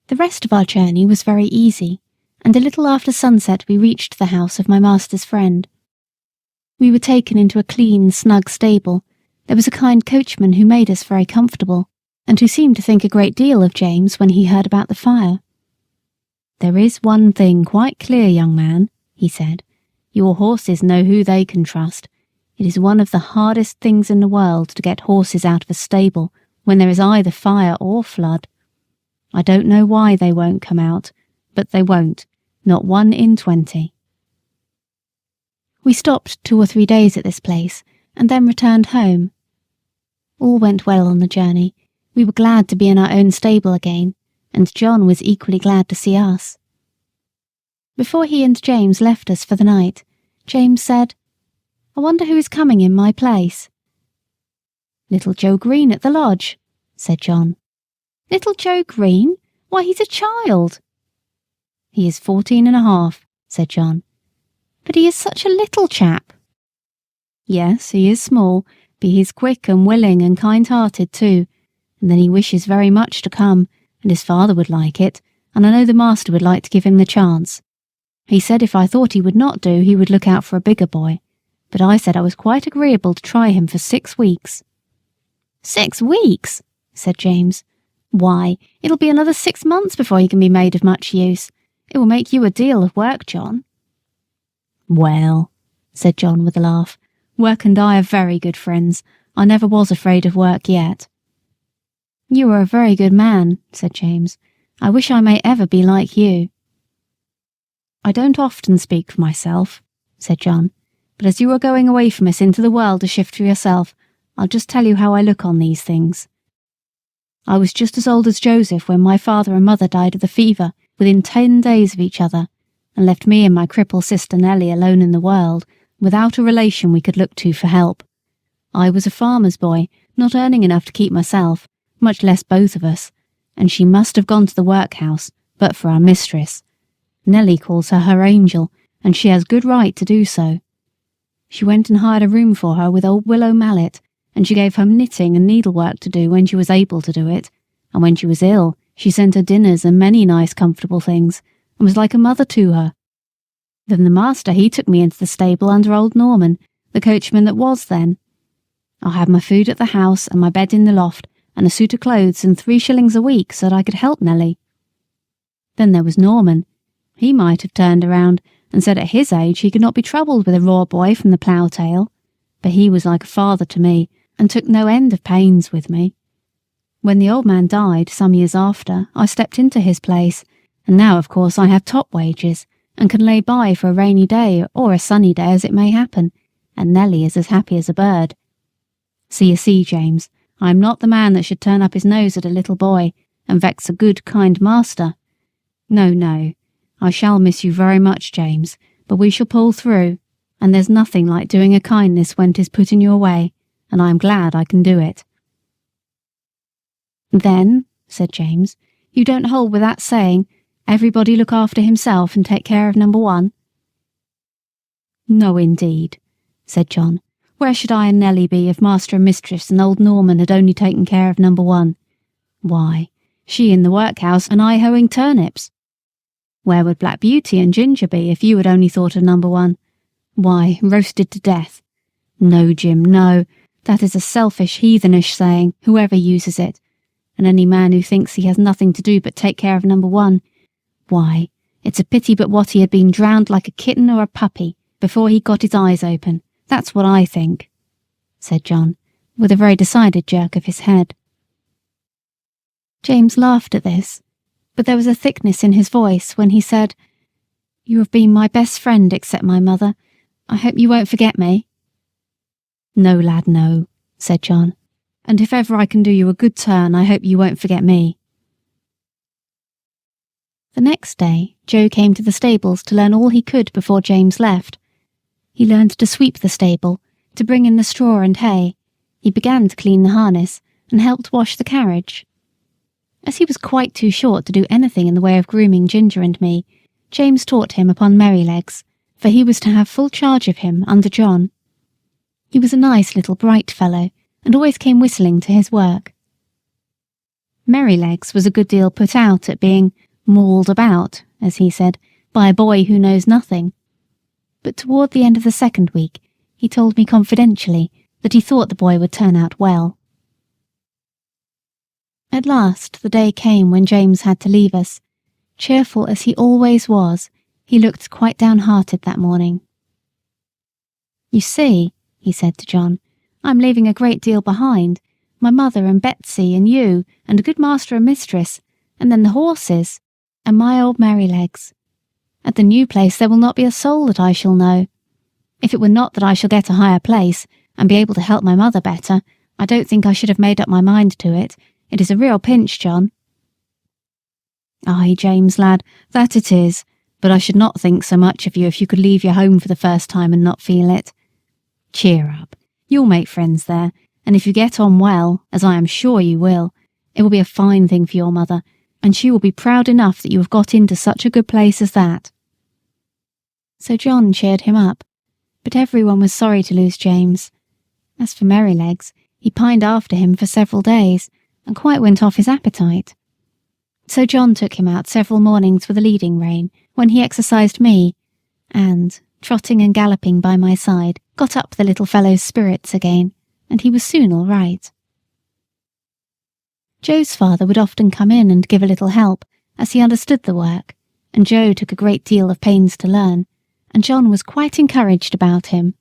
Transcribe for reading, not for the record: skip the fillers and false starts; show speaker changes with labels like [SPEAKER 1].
[SPEAKER 1] The rest of our journey was very easy, and a little after sunset we reached the house of my master's friend. We were taken into a clean, snug stable. There was a kind coachman who made us very comfortable, and who seemed to think a great deal of James when he heard about the fire. "There is one thing quite clear, young man," he said. "Your horses know who they can trust. It is one of the hardest things in the world to get horses out of a stable when there is either fire or flood. I don't know why they won't come out, but they won't, not 1 in 20. We stopped 2 or 3 days at this place, and then returned home. All went well on the journey. We were glad to be in our own stable again, and John was equally glad to see us. Before he and James left us for the night, James said, "I wonder who is coming in my place." "Little Joe Green at the lodge," said John. "Little Joe Green? Why, he's a child." "He is 14 and a half, said John. "But he is such a little chap." "Yes, he is small, but he is quick and willing and kind-hearted too, and then he wishes very much to come, and his father would like it, and I know the master would like to give him the chance. He said if I thought he would not do, he would look out for a bigger boy, but I said I was quite agreeable to try him for 6 weeks. 6 weeks? Said James. "Why, it'll be another 6 months before he can be made of much use. It will make you a deal of work, John." "Well," said John with a laugh, "work and I are very good friends. I never was afraid of work yet." "You are a very good man," said James. "I wish I may ever be like you." "I don't often speak for myself," said John, "but as you are going away from us into the world to shift for yourself, I'll just tell you how I look on these things. I was just as old as Joseph when my father and mother died of the fever within 10 days of each other, and left me and my crippled sister Nellie alone in the world, without a relation we could look to for help. I was a farmer's boy, not earning enough to keep myself, much less both of us, and she must have gone to the workhouse, but for our mistress. Nellie calls her angel, and she has good right to do so. She went and hired a room for her with old Willow Mallet, and she gave her knitting and needlework to do when she was able to do it, and when she was ill, she sent her dinners and many nice comfortable things, and was like a mother to her. Then the master, he took me into the stable under old Norman, the coachman that was then. I had my food at the house and my bed in the loft, and a suit of clothes and 3 shillings a week so that I could help Nellie. Then there was Norman. He might have turned around and said at his age he could not be troubled with a raw boy from the plough-tail, but he was like a father to me, and took no end of pains with me. When the old man died, some years after, I stepped into his place, and now of course I have top wages, and can lay by for a rainy day or a sunny day as it may happen, and Nellie is as happy as a bird. So you see, James, I am not the man that should turn up his nose at a little boy, and vex a good, kind master. No, no, I shall miss you very much, James, but we shall pull through, and there's nothing like doing a kindness when 'tis put in your way, and I am glad I can do it." "Then," said James, "you don't hold with that saying, everybody look after himself and take care of number 1? "No, indeed," said John. "Where should I and Nellie be if master and mistress and old Norman had only taken care of number 1? Why, she in the workhouse and I hoeing turnips. Where would Black Beauty and Ginger be if you had only thought of number 1? Why, roasted to death. No, Jim, no. That is a selfish, heathenish saying, whoever uses it. And any man who thinks he has nothing to do but take care of number 1, why, it's a pity but what he had been drowned like a kitten or a puppy before he got his eyes open. That's what I think," said John, with a very decided jerk of his head. James laughed at this, but there was a thickness in his voice when he said, "You have been my best friend except my mother. I hope you won't forget me." "No, lad, no," said John, "and if ever I can do you a good turn, I hope you won't forget me." The next day, Joe came to the stables to learn all he could before James left. He learned to sweep the stable, to bring in the straw and hay. He began to clean the harness, and helped wash the carriage. As he was quite too short to do anything in the way of grooming Ginger and me, James taught him upon Merrylegs, for he was to have full charge of him under John. He was a nice little bright fellow, and always came whistling to his work. Merrylegs was a good deal put out at being mauled about, as he said, by a boy who knows nothing. But toward the end of the second week, he told me confidentially that he thought the boy would turn out well. At last the day came when James had to leave us. Cheerful as he always was, he looked quite downhearted that morning. "You see," he said to John, "I'm leaving a great deal behind. My mother and Betsy and you and a good master and mistress, and then the horses, and my old Merrylegs. At the new place there will not be a soul that I shall know. If it were not that I shall get a higher place, and be able to help my mother better, I don't think I should have made up my mind to it. It is a real pinch, John." "Ay, James, lad, that it is, but I should not think so much of you if you could leave your home for the first time and not feel it. Cheer up, you'll make friends there, and if you get on well, as I am sure you will, it will be a fine thing for your mother, and she will be proud enough that you have got into such a good place as that." So John cheered him up, but everyone was sorry to lose James. As for Merrylegs, he pined after him for several days, and quite went off his appetite. So John took him out several mornings with a leading rein, when he exercised me, and, trotting and galloping by my side, got up the little fellow's spirits again, and he was soon all right. Joe's father would often come in and give a little help, as he understood the work, and Joe took a great deal of pains to learn, and John was quite encouraged about him.